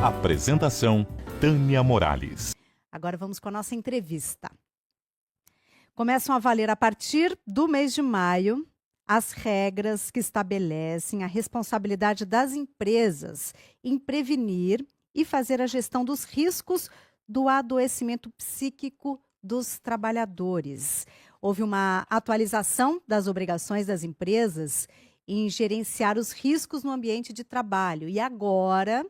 Apresentação: Tânia Morales. Agora vamos com a nossa entrevista. Começam a valer a partir do mês de maio as regras que estabelecem a responsabilidade das empresas em prevenir e fazer a gestão dos riscos do adoecimento psíquico dos trabalhadores. Houve uma atualização das obrigações das empresas em gerenciar os riscos no ambiente de trabalho. E agora,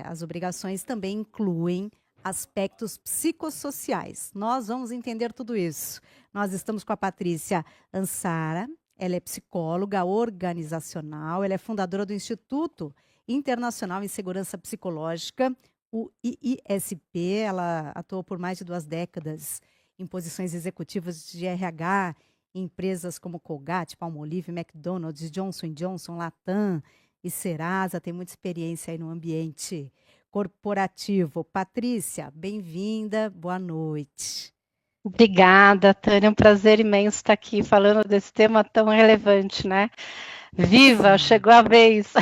as obrigações também incluem aspectos psicossociais. Nós vamos entender tudo isso. Nós estamos com a Patrícia Ansara, ela é psicóloga organizacional, ela é fundadora do Instituto Internacional em Segurança Psicológica, o IISP, ela atuou por mais de 2 décadas em posições executivas de RH, em empresas como Colgate, Palmolive, McDonald's, Johnson & Johnson, Latam e Serasa, tem muita experiência aí no ambiente corporativo. Patrícia, bem-vinda, boa noite. Obrigada, Tânia, é um prazer imenso estar aqui falando desse tema tão relevante, né? Viva, chegou a vez!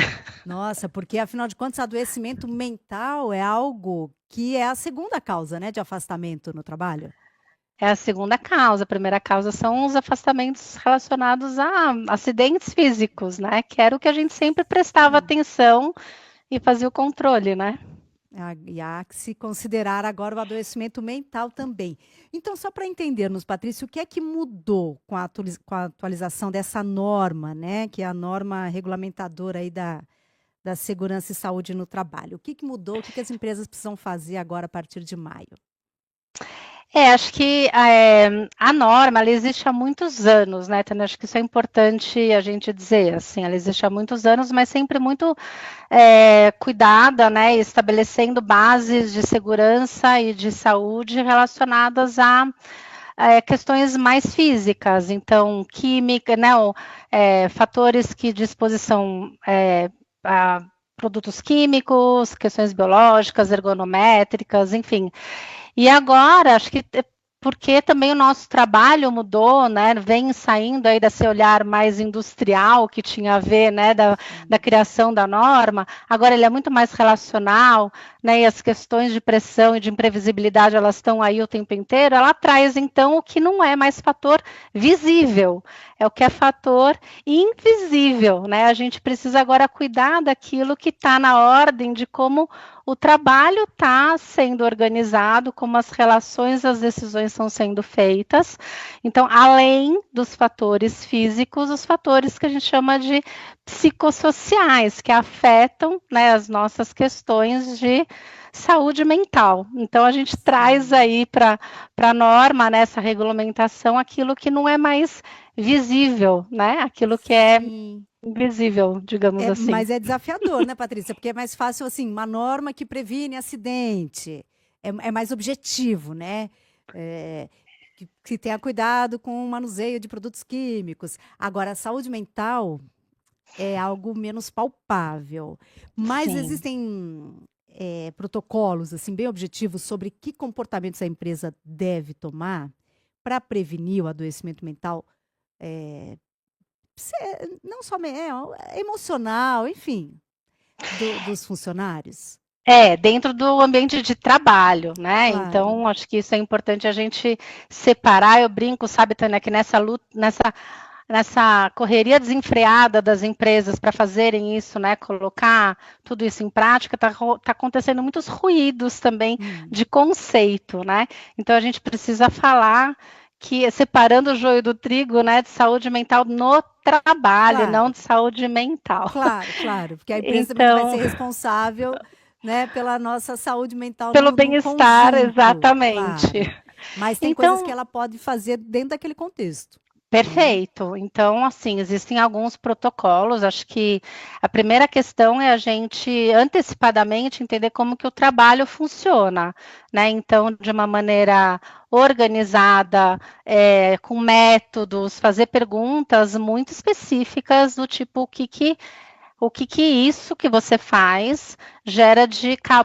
Nossa, porque afinal de contas, adoecimento mental é algo que é a segunda causa, né, de afastamento no trabalho. É a segunda causa. A primeira causa são os afastamentos relacionados a acidentes físicos, né? Que era o que a gente sempre prestava atenção e fazia o controle, né? E há que se considerar agora o adoecimento mental também. Então, só para entendermos, Patrícia, o que é que mudou com a atualização dessa norma, né? Que é a norma regulamentadora aí da segurança e saúde no trabalho. O que mudou? O que as empresas precisam fazer agora a partir de maio? Acho que a norma, ela existe há muitos anos, né, Tânia? Acho que isso é importante a gente dizer, assim, ela existe há muitos anos, mas sempre muito cuidada, né, estabelecendo bases de segurança e de saúde relacionadas a questões mais físicas, então, química, né, fatores que de exposição a produtos químicos, questões biológicas, ergonométricas, enfim. E agora, acho que porque também o nosso trabalho mudou, né? Vem saindo aí desse olhar mais industrial que tinha a ver, né, da criação da norma. Agora ele é muito mais relacional, né? E as questões de pressão e de imprevisibilidade, elas estão aí o tempo inteiro. Ela traz, então, o que não é mais fator visível, é o que é fator invisível, né? A gente precisa agora cuidar daquilo que está na ordem de como o trabalho está sendo organizado, como as relações, as decisões estão sendo feitas. Então, além dos fatores físicos, os fatores que a gente chama de psicossociais, que afetam, né, as nossas questões de saúde mental. Então, a gente traz aí para a norma, nessa regulamentação, aquilo que não é mais visível, né? Aquilo que é invisível, digamos assim. Mas é desafiador, né, Patrícia? Porque é mais fácil, assim, uma norma que previne acidente. É mais objetivo, né? Que tenha cuidado com o manuseio de produtos químicos. Agora, a saúde mental é algo menos palpável. Mas Sim. existem protocolos, assim, bem objetivos sobre que comportamentos a empresa deve tomar para prevenir o adoecimento mental, não só emocional, enfim, dos funcionários. Dentro do ambiente de trabalho, né? Claro. Então, acho que isso é importante a gente separar. Eu brinco, sabe, Tânia, que nessa luta, nessa correria desenfreada das empresas para fazerem isso, né? Colocar tudo isso em prática, tá acontecendo muitos ruídos também de conceito, né? Então, a gente precisa falar que separando o joio do trigo, né, de saúde mental no trabalho, não de saúde mental. Claro, porque a empresa também vai ser responsável, né, pela nossa saúde mental pelo bem-estar, exatamente. Claro. Mas tem coisas que ela pode fazer dentro daquele contexto. Perfeito. Então, assim, existem alguns protocolos. Acho que a primeira questão é a gente antecipadamente entender como que o trabalho funciona, né? Então, de uma maneira organizada, com métodos, fazer perguntas muito específicas do tipo o que o que isso que você faz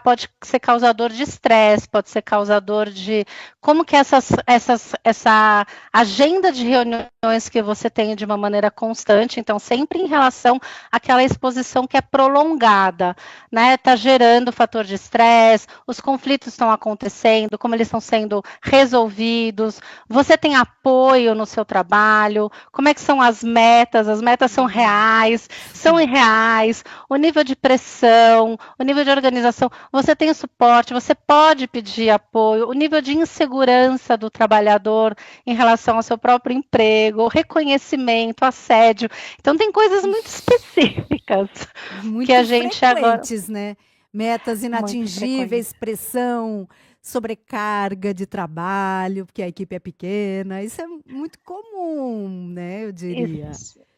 pode ser causador de estresse, pode ser causador de como que essa agenda de reuniões que você tem de uma maneira constante, então sempre em relação àquela exposição que é prolongada, né? Está gerando fator de estresse, os conflitos estão acontecendo, como eles estão sendo resolvidos, você tem apoio no seu trabalho, como é que são as metas são reais, são irreais, o nível de pressão, o nível de organização, você tem suporte, você pode pedir apoio, o nível de insegurança do trabalhador em relação ao seu próprio emprego, reconhecimento, assédio. Então, tem coisas muito específicas Muito que a gente agora. frequentes, né? Metas inatingíveis, pressão, sobrecarga de trabalho, porque a equipe é pequena. Isso é muito comum, né? Eu diria.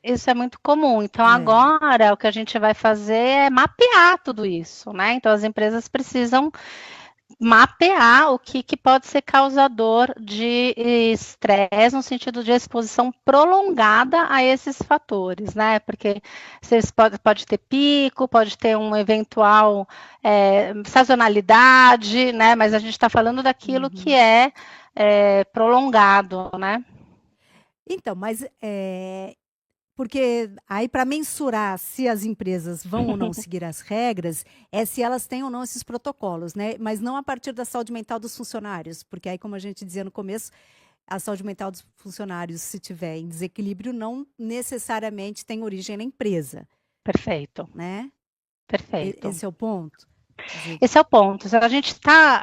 Isso é muito comum. Então, agora o que a gente vai fazer é mapear tudo isso, né? Então, as empresas precisam mapear o que pode ser causador de estresse no sentido de exposição prolongada a esses fatores, né? Porque vocês pode ter pico, pode ter um eventual sazonalidade, né? Mas a gente está falando daquilo que é prolongado, né? Então, mas porque aí para mensurar se as empresas vão ou não seguir as regras, é se elas têm ou não esses protocolos, né? Mas não a partir da saúde mental dos funcionários, porque aí, como a gente dizia no começo, a saúde mental dos funcionários, se tiver em desequilíbrio, não necessariamente tem origem na empresa. Perfeito. Né? Perfeito. Esse é o ponto. Esse é o ponto. A gente está.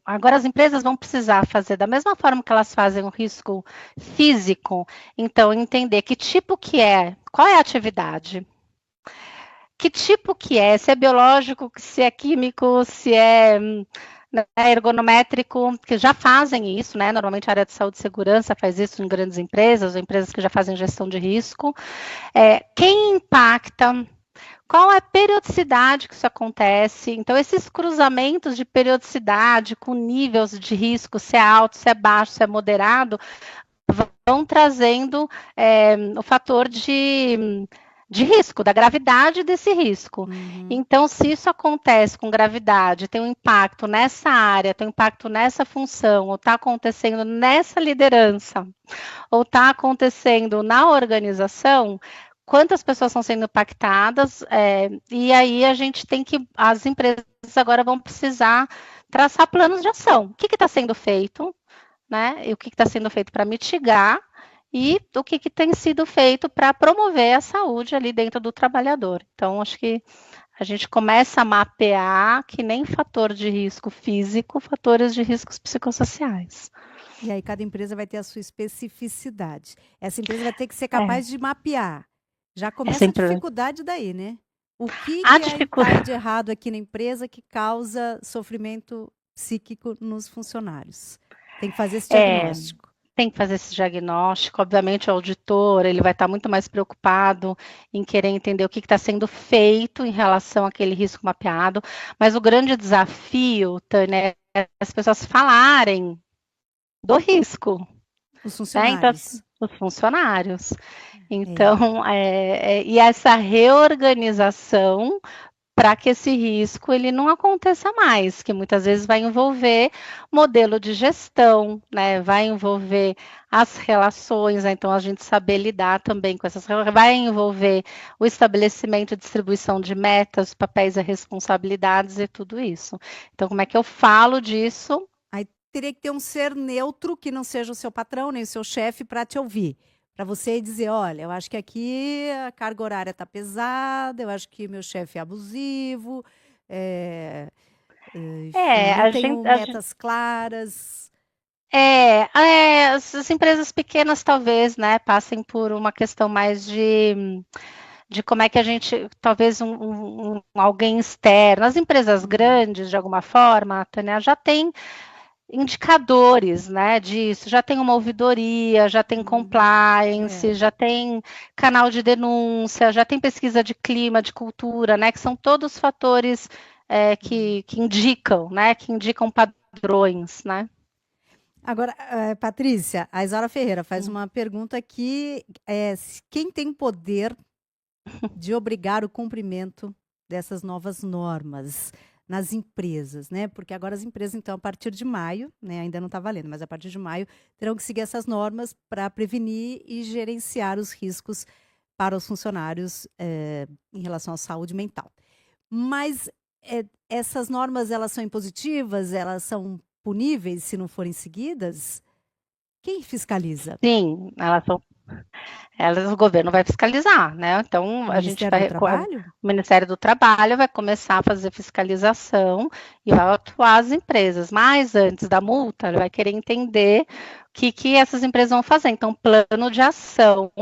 Agora as empresas vão precisar fazer da mesma forma que elas fazem o risco físico, então entender que tipo que é, qual é a atividade, que tipo que é, se é biológico, se é químico, se é ergonométrico, que já fazem isso, né? Normalmente a área de saúde e segurança faz isso em grandes empresas, ou empresas que já fazem gestão de risco. Quem impacta? Qual é a periodicidade que isso acontece? Então, esses cruzamentos de periodicidade com níveis de risco, se é alto, se é baixo, se é moderado, vão trazendo o fator de risco, da gravidade desse risco. Então, se isso acontece com gravidade, tem um impacto nessa área, tem um impacto nessa função, ou está acontecendo nessa liderança, ou está acontecendo na organização, quantas pessoas estão sendo impactadas, e aí a gente tem que, as empresas agora vão precisar traçar planos de ação. O que está sendo feito, né? E o que está sendo feito para mitigar e o que tem sido feito para promover a saúde ali dentro do trabalhador. Então, acho que a gente começa a mapear que nem fator de risco físico, fatores de riscos psicossociais. E aí cada empresa vai ter a sua especificidade. Essa empresa vai ter que ser capaz de mapear. Já começa a dificuldade daí, né? O que está de errado aqui na empresa que causa sofrimento psíquico nos funcionários? Tem que fazer esse diagnóstico. Tem que fazer esse diagnóstico. Obviamente, o auditor ele vai estar muito mais preocupado em querer entender o que está sendo feito em relação àquele risco mapeado. Mas o grande desafio, Tânia, é as pessoas falarem do risco. Os funcionários. Então, os funcionários. Então, e essa reorganização para que esse risco ele não aconteça mais, que muitas vezes vai envolver modelo de gestão, né? Vai envolver as relações, né? Então a gente saber lidar também com essas relações, vai envolver o estabelecimento e distribuição de metas, papéis e responsabilidades e tudo isso. Então, como é que eu falo disso? Aí teria que ter um ser neutro que não seja o seu patrão, nem o seu chefe, para te ouvir. Para você dizer, olha, eu acho que aqui a carga horária está pesada, eu acho que meu chefe é abusivo, não tenho metas claras. As empresas pequenas talvez, né, passem por uma questão mais de como é que a gente, talvez alguém externo. As empresas grandes, de alguma forma, Tânia, já tem indicadores, né, disso, já tem uma ouvidoria, já tem compliance, já tem canal de denúncia, já tem pesquisa de clima, de cultura, né, que são todos fatores que indicam, né, que indicam padrões, né. Agora, Patrícia, a Isaura Ferreira faz uma pergunta que quem tem poder de obrigar o cumprimento dessas novas normas nas empresas, né? Porque agora as empresas, então, a partir de maio, né, ainda não está valendo, mas a partir de maio, terão que seguir essas normas para prevenir e gerenciar os riscos para os funcionários em relação à saúde mental. Mas essas normas, elas são impositivas, elas são puníveis se não forem seguidas? Quem fiscaliza? Sim, o governo vai fiscalizar, né? Então O a gente Ministério do vai, Trabalho? o Ministério do Trabalho vai começar a fazer fiscalização e vai atuar as empresas. Mas antes da multa, ele vai querer entender o que essas empresas vão fazer. Então, plano de ação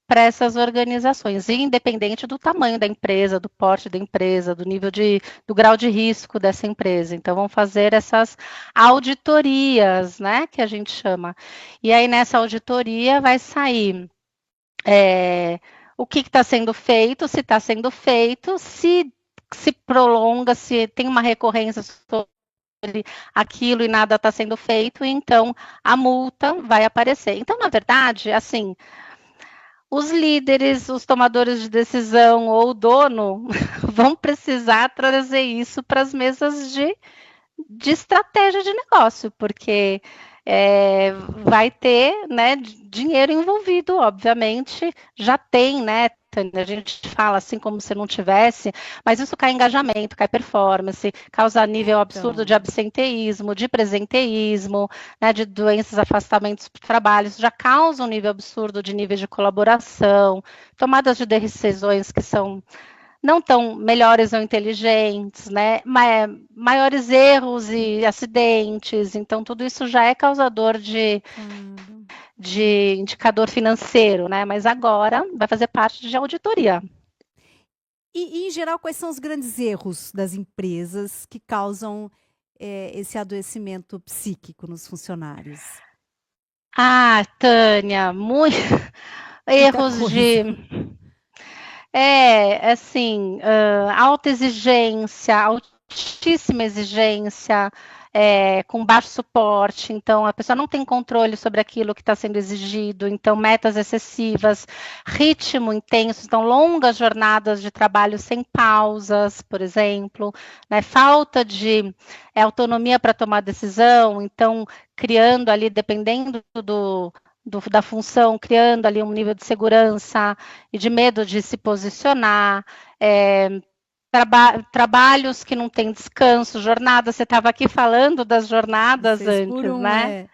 para essas organizações, independente do tamanho da empresa, do porte da empresa, do grau de risco dessa empresa. Então, vão fazer essas auditorias, né, que a gente chama. E aí, nessa auditoria, vai sair o que está sendo feito, se está sendo feito, se prolonga, se tem uma recorrência sobre aquilo e nada está sendo feito, então a multa vai aparecer. Então, na verdade, assim, os líderes, os tomadores de decisão ou o dono vão precisar trazer isso para as mesas de estratégia de negócio, porque vai ter, né, dinheiro envolvido, obviamente, já tem, né, a gente fala assim como se não tivesse, mas isso cai engajamento, cai performance, causa nível absurdo de Então, absenteísmo, de presenteísmo, né, de doenças, afastamentos do trabalho, isso já causa um nível absurdo de nível de colaboração, tomadas de decisões que são não tão melhores ou inteligentes, né? Maiores erros e acidentes. Então, tudo isso já é causador claro. de indicador financeiro, né? Mas agora vai fazer parte de auditoria. E, em geral, quais são os grandes erros das empresas que causam esse adoecimento psíquico nos funcionários? Ah, Tânia, muito Muita erros coisa. de assim, alta exigência, altíssima exigência, com baixo suporte, então a pessoa não tem controle sobre aquilo que está sendo exigido, então metas excessivas, ritmo intenso, então longas jornadas de trabalho sem pausas, por exemplo, né, falta de autonomia para tomar decisão, então criando ali, dependendo da função, criando ali um nível de segurança e de medo de se posicionar, trabalhos que não têm descanso, jornada, você estava aqui falando das jornadas Seis por antes, um, né? é.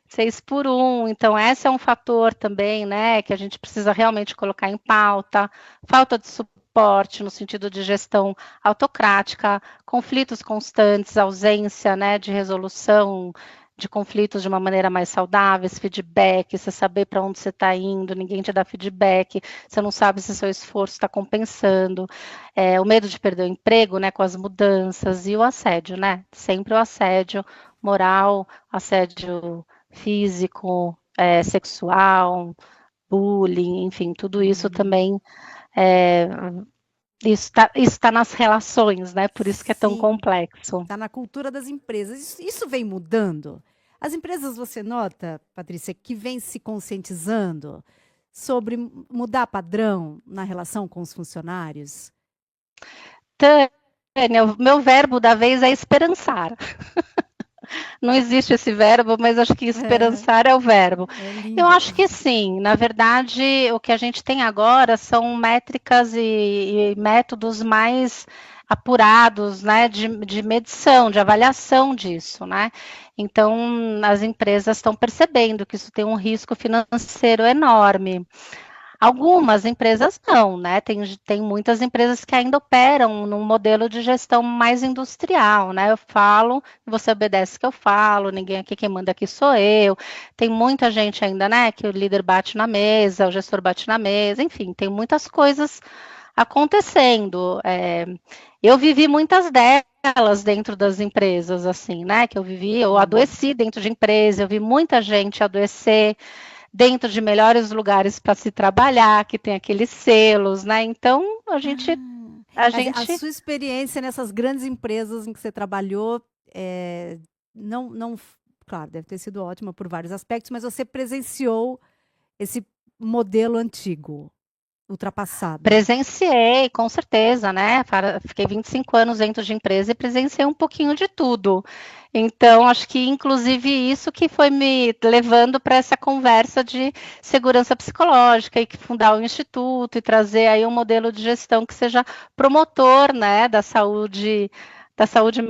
6 por 1, então esse é um fator também, né, que a gente precisa realmente colocar em pauta, falta de suporte no sentido de gestão autocrática, conflitos constantes, ausência, né, de resolução de conflitos de uma maneira mais saudável, esse feedback, você saber para onde você está indo, ninguém te dá feedback, você não sabe se seu esforço está compensando, o medo de perder o emprego, né, com as mudanças, e o assédio, né, sempre o assédio moral, assédio físico, sexual, bullying, enfim, tudo isso também, é, isso tá nas relações, né? Por isso que é tão Sim, complexo. está na cultura das empresas. Isso vem mudando. As empresas, você nota, Patrícia, que vem se conscientizando sobre mudar padrão na relação com os funcionários? Tânia, o meu verbo da vez é esperançar. Não existe esse verbo, mas acho que É, esperançar é o verbo. é Eu lindo. acho que sim. Na verdade, o que a gente tem agora são métricas e métodos mais apurados, né, de medição, de avaliação disso, né? Então, as empresas estão percebendo que isso tem um risco financeiro enorme. Algumas empresas não, né? Tem muitas empresas que ainda operam num modelo de gestão mais industrial, né? Eu falo, você obedece que eu falo, ninguém aqui quem manda aqui sou eu. Tem muita gente ainda, né? Que o líder bate na mesa, o gestor bate na mesa, enfim, tem muitas coisas acontecendo. Eu vivi muitas delas dentro das empresas, assim, né? Que eu vivi, eu adoeci dentro de empresa, eu vi muita gente adoecer dentro de melhores lugares para se trabalhar, que tem aqueles selos, né? Então a gente, Ah, a mas a gente sua experiência nessas grandes empresas em que você trabalhou, não, claro, deve ter sido ótima por vários aspectos, mas você presenciou esse modelo antigo. ultrapassado. Presenciei, com certeza, né? Fiquei 25 anos dentro de empresa e presenciei um pouquinho de tudo. Então, acho que, inclusive, isso que foi me levando para essa conversa de segurança psicológica e que fundar o instituto e trazer aí um modelo de gestão que seja promotor, né, da saúde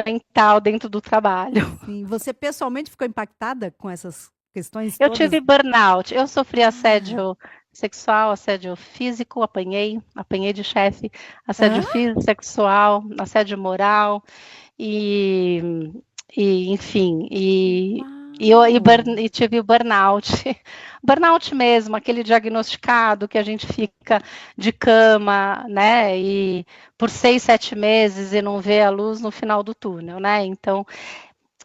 mental dentro do trabalho. Sim, você pessoalmente ficou impactada com essas questões Eu todas? tive burnout, eu sofri Ah, assédio sexual, assédio físico, apanhei de chefe, assédio hã? físico, sexual, assédio moral e, enfim, Uau! e tive o burnout, burnout mesmo, aquele diagnosticado que a gente fica de cama, né, e por 6, 7 meses e não vê a luz no final do túnel, né? Então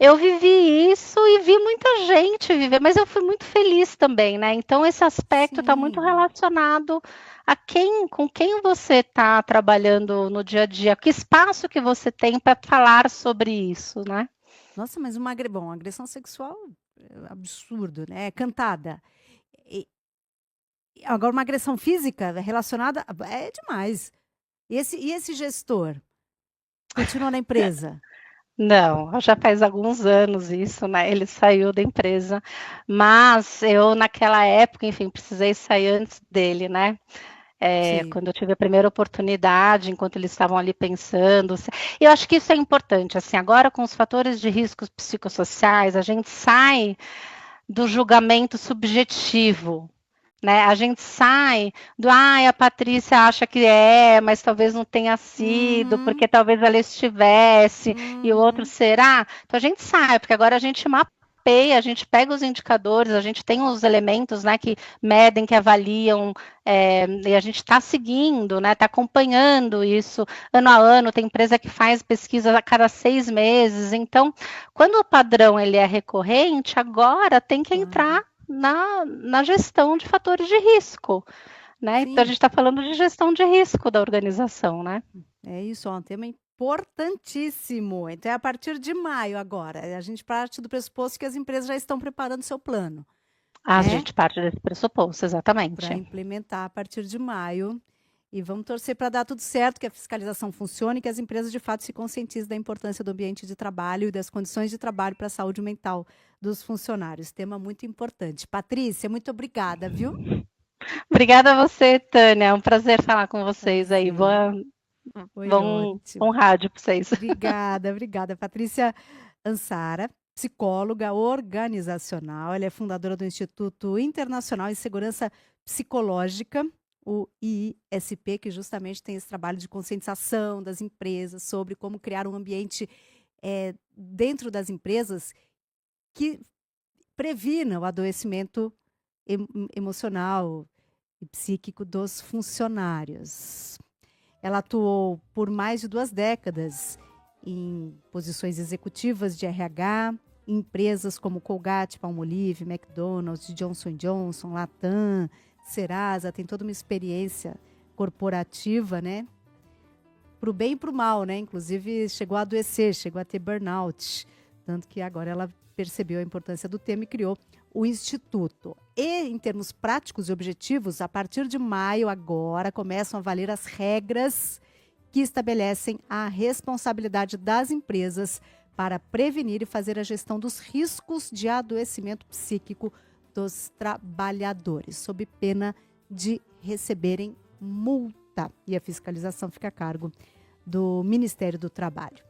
eu vivi isso e vi muita gente viver, mas eu fui muito feliz também, né? Então esse aspecto está muito Sim. relacionado a com quem você está trabalhando no dia a dia, que espaço que você tem para falar sobre isso, né? Nossa, mas bom, agressão sexual é absurdo, né, é cantada. E agora uma agressão física relacionada é demais. E esse gestor? Continua na empresa? Não, já faz alguns anos isso, né? Ele saiu da empresa, mas eu naquela época, enfim, precisei sair antes dele, né? Sim. Quando eu tive a primeira oportunidade, enquanto eles estavam ali pensando. Eu acho que isso é importante. Assim, agora com os fatores de riscos psicossociais, a gente sai do julgamento subjetivo. Né? A gente sai do, a Patrícia acha que é, mas talvez não tenha sido, Uhum, porque talvez ela estivesse, e o outro uhum. será. Então a gente sai, porque agora a gente mapeia, a gente pega os indicadores, a gente tem os elementos, né, que medem, que avaliam, e a gente está seguindo, né, está acompanhando isso ano a ano. Tem empresa que faz pesquisa a cada 6 meses. Então, quando o padrão ele é recorrente, agora tem que Claro. entrar na gestão de fatores de risco, né? Então a Sim, gente está falando de gestão de risco da organização, né? é isso, ó, um tema importantíssimo. Então é a partir de maio agora. A gente parte do pressuposto que as empresas já estão preparando seu plano, A né, gente parte desse pressuposto, exatamente. para implementar a partir de maio. E vamos torcer para dar tudo certo, que a fiscalização funcione e que as empresas de fato se conscientizem da importância do ambiente de trabalho e das condições de trabalho para a saúde mental dos funcionários. Tema muito importante. Patrícia, muito obrigada, viu? Obrigada a você, Tânia. É um prazer falar com vocês aí. Prazer. Foi Bom ótimo. rádio para vocês. Obrigada, obrigada. Patrícia Ansara, psicóloga organizacional, ela é fundadora do Instituto Internacional em Segurança Psicológica, o IISP, que justamente tem esse trabalho de conscientização das empresas sobre como criar um ambiente dentro das empresas que previna o adoecimento emocional e psíquico dos funcionários. Ela atuou por mais de 2 décadas em posições executivas de RH, em empresas como Colgate, Palmolive, McDonald's, Johnson Johnson, Latam, Serasa, tem toda uma experiência corporativa, né? Para o bem e para o mal, né? Inclusive chegou a adoecer, chegou a ter burnout. Tanto que agora ela percebeu a importância do tema e criou o Instituto. E, em termos práticos e objetivos, a partir de maio agora começam a valer as regras que estabelecem a responsabilidade das empresas para prevenir e fazer a gestão dos riscos de adoecimento psíquico dos trabalhadores, sob pena de receberem multa. E a fiscalização fica a cargo do Ministério do Trabalho.